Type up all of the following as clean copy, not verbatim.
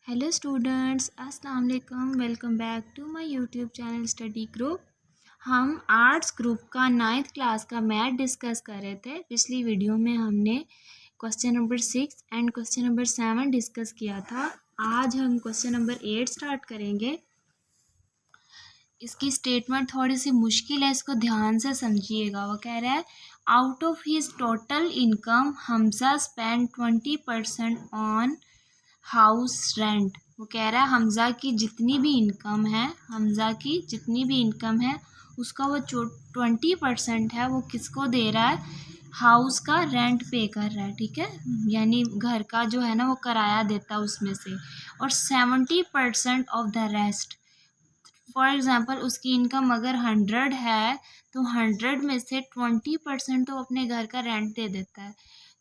Hello students, अस्सलाम वालेकुम। Welcome back to my YouTube channel study group. हम arts group का 9th क्लास का मैथ डिस्कस कर रहे थे। पिछली वीडियो में हमने question number 6 and question number 7 discuss किया था। आज हम क्वेश्चन नंबर 8 स्टार्ट करेंगे। इसकी स्टेटमेंट थोड़ी सी मुश्किल है, इसको ध्यान से समझिएगा। वो कह रहा है, out of his total income Hamza spend 20% on house rent. वो कह रहा है हमज़ा की जितनी भी इनकम है उसका वो 20% है वो किसको दे रहा है, हाउस का रेंट पे कर रहा है। ठीक है, यानी घर का जो है ना वो किराया देता है उसमें से। और 70% of the rest. For example उसकी इनकम अगर 100 है तो 100 में से 20% तो अपने घर का रेंट दे देता है।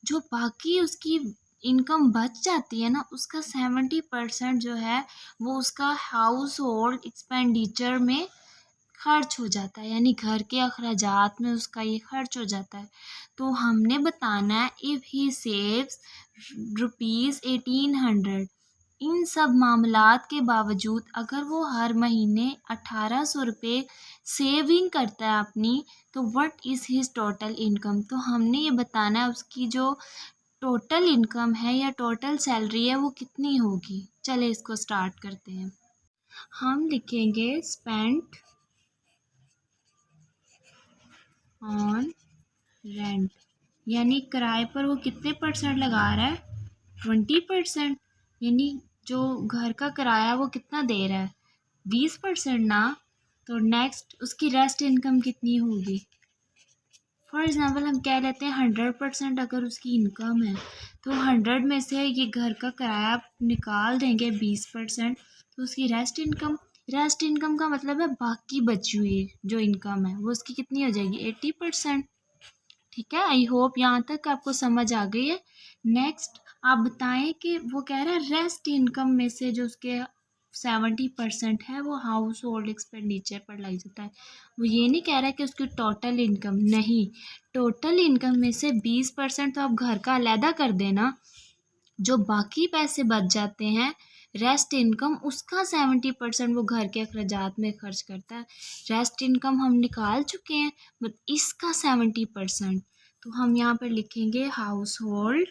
जो बाकी उसकी इनकम बच जाती है ना, उसका 70% जो है वो उसका हाउस होल्ड एक्सपेंडिचर में खर्च हो जाता है, यानी घर के अखराजात में उसका ये खर्च हो जाता है। तो हमने बताना है इफ़ ही सेव्स ₹1800। इन सब मामलात के बावजूद अगर वो हर महीने 1800 रुपये सेविंग करता है अपनी, तो what is his total income. तो हमने ये बताना है उसकी जो टोटल इनकम है या टोटल सैलरी है वो कितनी होगी। चले इसको स्टार्ट करते हैं। हम लिखेंगे स्पेंट ऑन रेंट, यानी किराए पर वो कितने परसेंट लगा रहा है, 20%। यानी जो घर का किराया वो कितना दे रहा है, 20% ना। तो नेक्स्ट उसकी रेस्ट इनकम कितनी होगी। फॉर एग्ज़ाम्पल हम कह लेते हैं 100% अगर उसकी इनकम है तो 100 में से ये घर का किराया निकाल देंगे 20%, तो उसकी रेस्ट इनकम का मतलब है बाकी बची हुई जो इनकम है वो उसकी कितनी हो जाएगी, 80%। ठीक है, आई होप यहाँ तक आपको समझ आ गई है। नेक्स्ट आप बताएं कि वो कह रहा है रेस्ट इनकम में से जो उसके 70% है वो हाउस होल्ड एक्सपेंडिचर पर लग जाता है। वो ये नहीं कह रहा है कि उसकी टोटल इनकम, नहीं, टोटल इनकम में से 20% तो आप घर का अलहदा कर देना, जो बाकी पैसे बच जाते हैं रेस्ट इनकम उसका 70% वो घर के अखराजात में खर्च करता है। रेस्ट इनकम हम निकाल चुके हैं, बट इसका 70%। तो हम यहाँ पर लिखेंगे हाउस होल्ड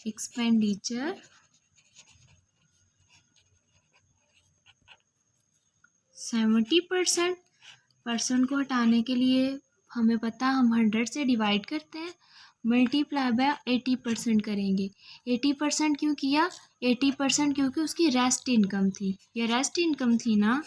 एक्सपेंडिचर 70%। परसेंट को हटाने के लिए हमें पता हम 100 से डिवाइड करते हैं, मल्टीप्लाई बाय 80% करेंगे। 80% क्यों किया, 80% क्योंकि उसकी रेस्ट इनकम थी, ये रेस्ट इनकम थी ना।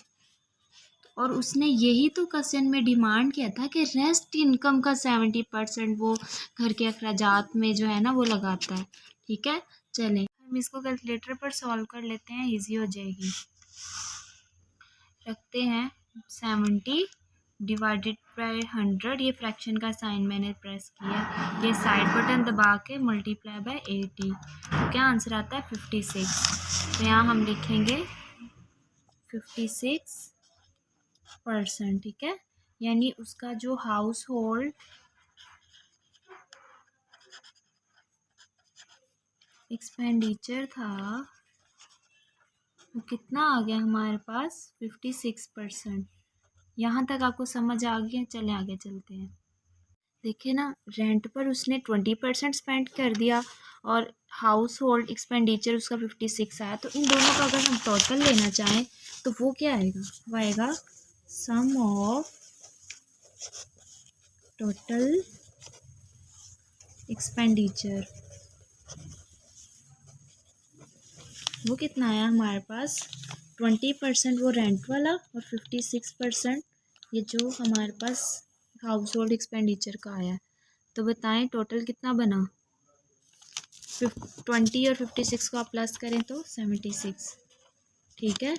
और उसने यही तो क्वेश्चन में डिमांड किया था कि रेस्ट इनकम का 70% वो घर के अखराजात में जो है ना वो लगाता है। ठीक है, चलें हम इसको कैलकुलेटर पर सॉल्व कर लेते हैं, इजी हो जाएगी। रखते हैं 70 डिवाइडेड बाय 100, ये फ्रैक्शन का साइन मैंने प्रेस किया, ये साइड बटन दबा के मल्टीप्लाई बाय 80, तो क्या आंसर आता है 56। तो यहाँ हम लिखेंगे 56%। ठीक है, यानी उसका जो हाउस होल्ड एक्सपेंडिचर था वो कितना आ गया हमारे पास, 56%। यहाँ तक आपको समझ आ गया, चले आगे चलते हैं। देखिए ना, रेंट पर उसने 20% स्पेंड कर दिया और हाउस होल्ड एक्सपेंडिचर उसका 56 आया। तो इन दोनों का अगर हम टोटल लेना चाहें तो वो क्या आएगा, वो आएगा सम ऑफ टोटल एक्सपेंडिचर। वो कितना आया हमारे पास, 20% वो रेंट वाला और 56% ये जो हमारे पास हाउस होल्ड एक्सपेंडिचर का आया। तो बताएं टोटल कितना बना, 20 और 56 को आप प्लस करें तो 76। ठीक है,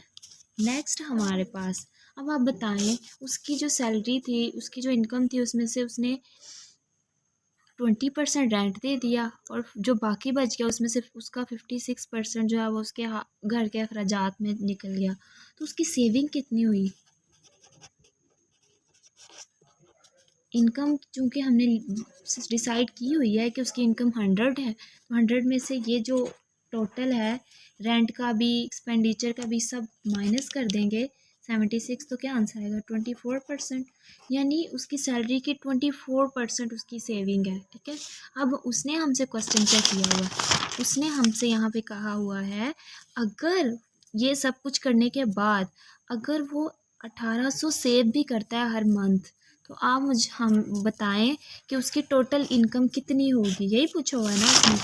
नेक्स्ट हमारे पास, अब आप बताएं उसकी जो सैलरी थी, उसकी जो इनकम थी उसमें से उसने 20% रेंट दे दिया और जो बाकी बच गया उसमें से उसका 56% जो है वो उसके घर के अखराजात में निकल गया। तो उसकी सेविंग कितनी हुई, इनकम चूँकि हमने डिसाइड की हुई है कि उसकी इनकम 100 है, तो 100 में से ये जो टोटल है रेंट का भी एक्सपेंडिचर का भी सब माइनस कर देंगे 76, तो क्या आंसर आएगा 24%। यानी उसकी सैलरी की 24% उसकी सेविंग है। ठीक है, अब उसने हमसे क्वेश्चन क्या किया हुआ, उसने हमसे यहाँ पे कहा हुआ है अगर ये सब कुछ करने के बाद अगर वो 1800 सेव भी करता है हर मंथ, तो आप हम बताएं कि उसकी टोटल इनकम कितनी होगी, यही पूछा हुआ है ना उसने।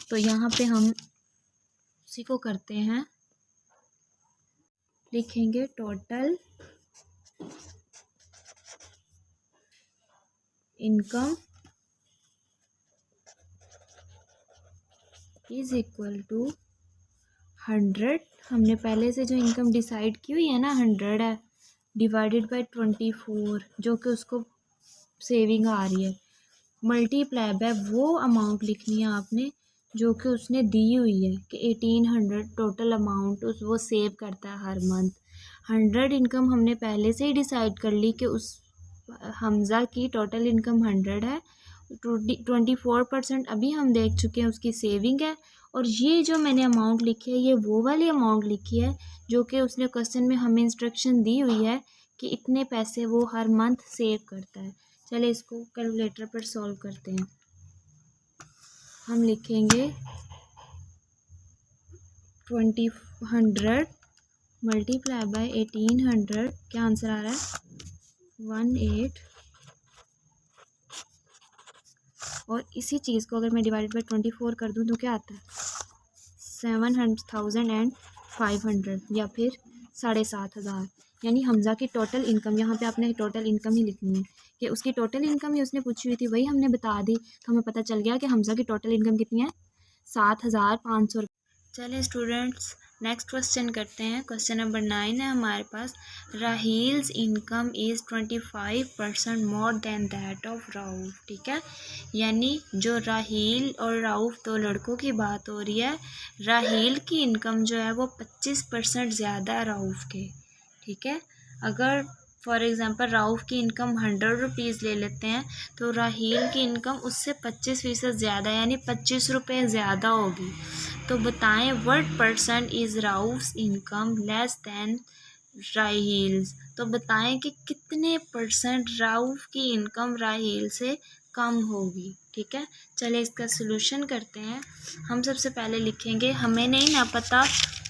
तो यहाँ पे हम उसी को करते हैं, लिखेंगे total income is equal to 100। हमने पहले से जो इनकम डिसाइड की हुई है ना 100 है, डिवाइडेड बाय 24 जो कि उसको सेविंग आ रही है, मल्टीप्लाई बाय वो अमाउंट लिखनी है आपने जो कि उसने दी हुई है कि 1800 टोटल अमाउंट उस वो सेव करता है हर मंथ। 100 इनकम हमने पहले से ही डिसाइड कर ली कि उस हमज़ा की टोटल इनकम 100 है, 24% अभी हम देख चुके हैं उसकी सेविंग है, और ये जो मैंने अमाउंट लिखी है ये वो वाली अमाउंट लिखी है जो कि उसने क्वेश्चन में हमें इंस्ट्रक्शन दी हुई है कि इतने पैसे वो हर मंथ सेव करता है। चलिए इसको कैलकुलेटर पर सॉल्व करते हैं। हम लिखेंगे 2000 मल्टीप्लाई बाय 1800, क्या आंसर आ रहा है 18, और इसी चीज़ को अगर मैं डिवाइडेड बाय 24 कर दूं तो क्या आता है 7,500 या फिर 7,500। यानी हमज़ा की टोटल इनकम, यहाँ पे आपने टोटल इनकम ही लिखनी है कि उसकी टोटल इनकम ही उसने पूछी हुई थी, वही हमने बता दी, तो हमें पता चल गया कि हमज़ा की टोटल इनकम कितनी है 7,500। चलिए स्टूडेंट्स नेक्स्ट क्वेश्चन करते हैं। क्वेश्चन नंबर 9 है हमारे पास, Raheel's income is 25% more than that of Rauf. ठीक है, यानी जो राहील और राउफ दो लड़कों की बात हो रही है, राहील की इनकम जो है वो 25% ज़्यादा है राउफ के। ठीक है, अगर फॉर एग्ज़ाम्पल राउफ की इनकम 100 रुपीज़ ले लेते हैं तो राहील की इनकम उससे 25% ज़्यादा यानी 25 रुपये ज़्यादा होगी। तो बताएं what percent is Rauf's income less than Raheel's. तो बताएं कि कितने परसेंट राउफ की इनकम राहील से कम होगी। ठीक है, चलिए इसका सलूशन करते हैं। हम सबसे पहले लिखेंगे, हमें नहीं ना पता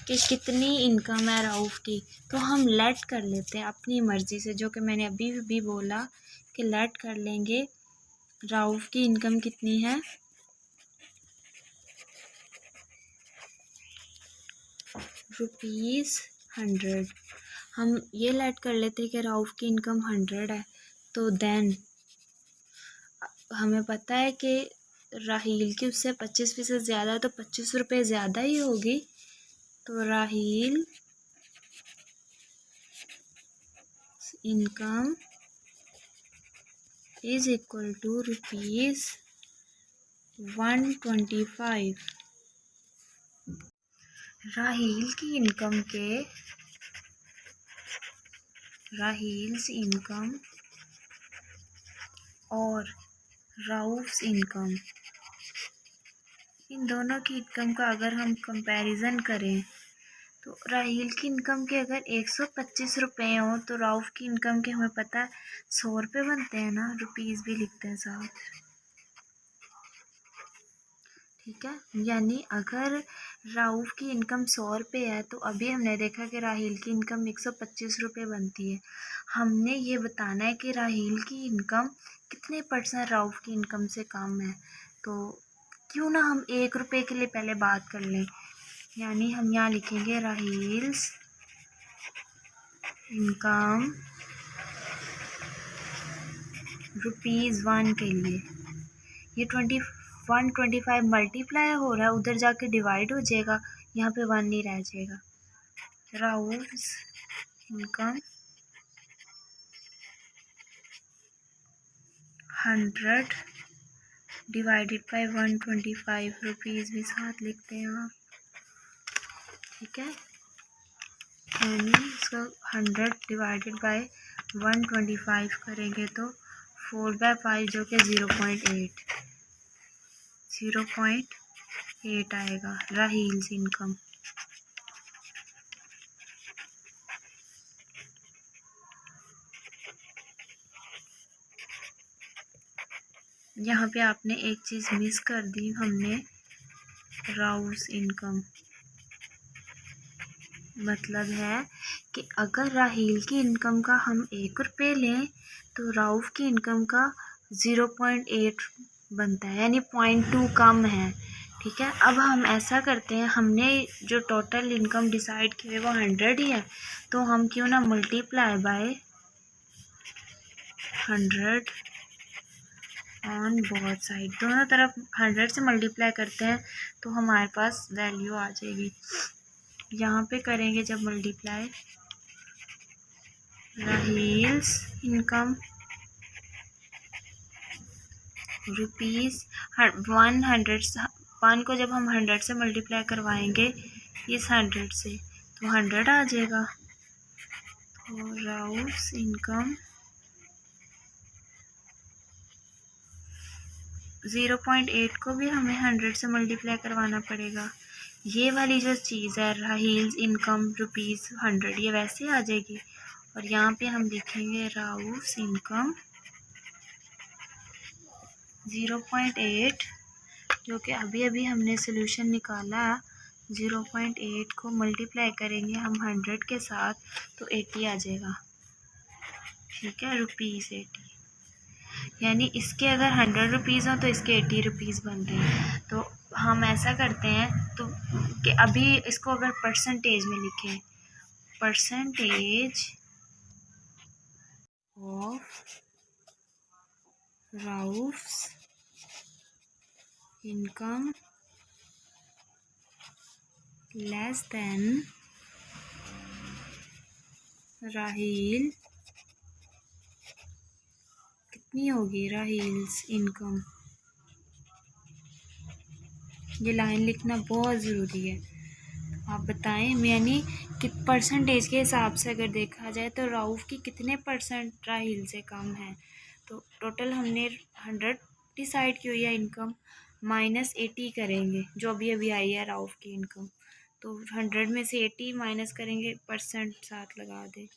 कि कितनी इनकम है राउफ की, तो हम लेट कर लेते हैं अपनी मर्ज़ी से, जो कि मैंने अभी भी बोला कि लेट कर लेंगे राउफ की इनकम कितनी है ₹100। हम ये लेट कर लेते हैं कि राउफ की इनकम 100 है, तो देन हमें पता है कि राहील की उससे 25% ज़्यादा है, तो 25 रुपये ज़्यादा ही होगी। तो Raheel income is equal to ₹125। Raheel's income और राउफ्स इनकम, इन दोनों की इनकम का अगर हम कंपैरिजन करें तो राहील की इनकम के अगर 125 रुपये हो तो राउफ की इनकम के हमें पता है 100 रुपये बनते हैं ना, रुपीज़ भी लिखते हैं साथ। ठीक है, यानी अगर राउफ की इनकम 100 रुपये है तो अभी हमने देखा कि राहील की इनकम 125 रुपये बनती है। हमने ये बताना है कि राहील की इनकम कितने परसेंट राउफ की इनकम से कम है। तो क्यों ना हम 1 रुपये के लिए पहले बात कर लें, यानी हम यहाँ लिखेंगे राहील्स इनकम ₹1 के लिए, ये 125 मल्टीप्लाई हो रहा है, उधर जाके डिवाइड हो जाएगा, यहाँ पे 1 नहीं रह जाएगा। राउफ्स इनकम 100 डिवाइडेड बाय 125 रुपीज़ भी साथ लिखते हैं आप। ठीक है, यानी इसका 100 डिवाइडेड बाय 125 करेंगे तो 4/5 जो कि 0.8 आएगा राहील्स इनकम। यहाँ पे आपने एक चीज़ मिस कर दी हमने, राउस इनकम। मतलब है कि अगर राहील की इनकम का हम 1 रुपये लें तो राउफ की इनकम का 0.8 बनता है, यानी 0.2 कम है। ठीक है, अब हम ऐसा करते हैं, हमने जो टोटल इनकम डिसाइड की है वो 100 ही है, तो हम क्यों ना multiply by 100 on both side, दोनों तरफ 100 से मल्टीप्लाई करते हैं तो हमारे पास वैल्यू आ जाएगी। यहाँ पे करेंगे जब मल्टीप्लाई, राहील्स इनकम रुपीज़ 1 को जब हम 100 से मल्टीप्लाई करवाएंगे इस 100 से तो 100 आ जाएगा। तो राउस इनकम 0.8 को भी हमें 100 से मल्टीप्लाई करवाना पड़ेगा। ये वाली जो चीज़ है राहील्स इनकम रुपीज़ 100, ये वैसे आ जाएगी। और यहाँ पे हम लिखेंगे राउस इनकम 0.8, जो कि अभी अभी हमने सोल्यूशन निकाला। 0.8 को मल्टीप्लाई करेंगे हम 100 के साथ तो 80 आ जाएगा। ठीक है, ₹80, यानी इसके अगर 100 रुपीज़ हो तो इसके 80 रुपीज़ बनते हैं। तो हम ऐसा करते हैं तो कि अभी इसको अगर परसेंटेज में लिखें, percentage of Rauf's income less than Raheel, कितनी होगी राहील्स इनकम। ये लाइन लिखना बहुत ज़रूरी है। आप बताएं, यानी कि परसेंटेज के हिसाब से अगर देखा जाए तो राउफ की कितने परसेंट राहील से कम है। तो टोटल हमने 100 डिसाइड की हुई है इनकम, -80 करेंगे जो अभी अभी आई है राउफ की इनकम। तो 100 में से 80 माइनस करेंगे, परसेंट साथ लगा दे,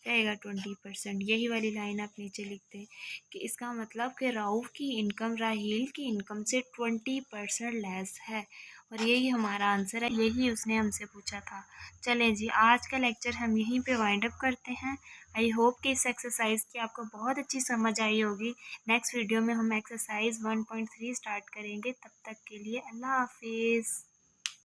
रहेगा 20%। यही वाली लाइन आप नीचे लिखते हैं कि इसका मतलब कि राउफ की इनकम राहील की इनकम से 20% लेस है। और यही हमारा आंसर है, यही उसने हमसे पूछा था। चलें जी, आज का लेक्चर हम यहीं पे वाइंड अप करते हैं। आई होप कि इस एक्सरसाइज की आपको बहुत अच्छी समझ आई होगी। नेक्स्ट वीडियो में हम एक्सरसाइज 1.3 स्टार्ट करेंगे। तब तक के लिए अल्लाह हाफिज़।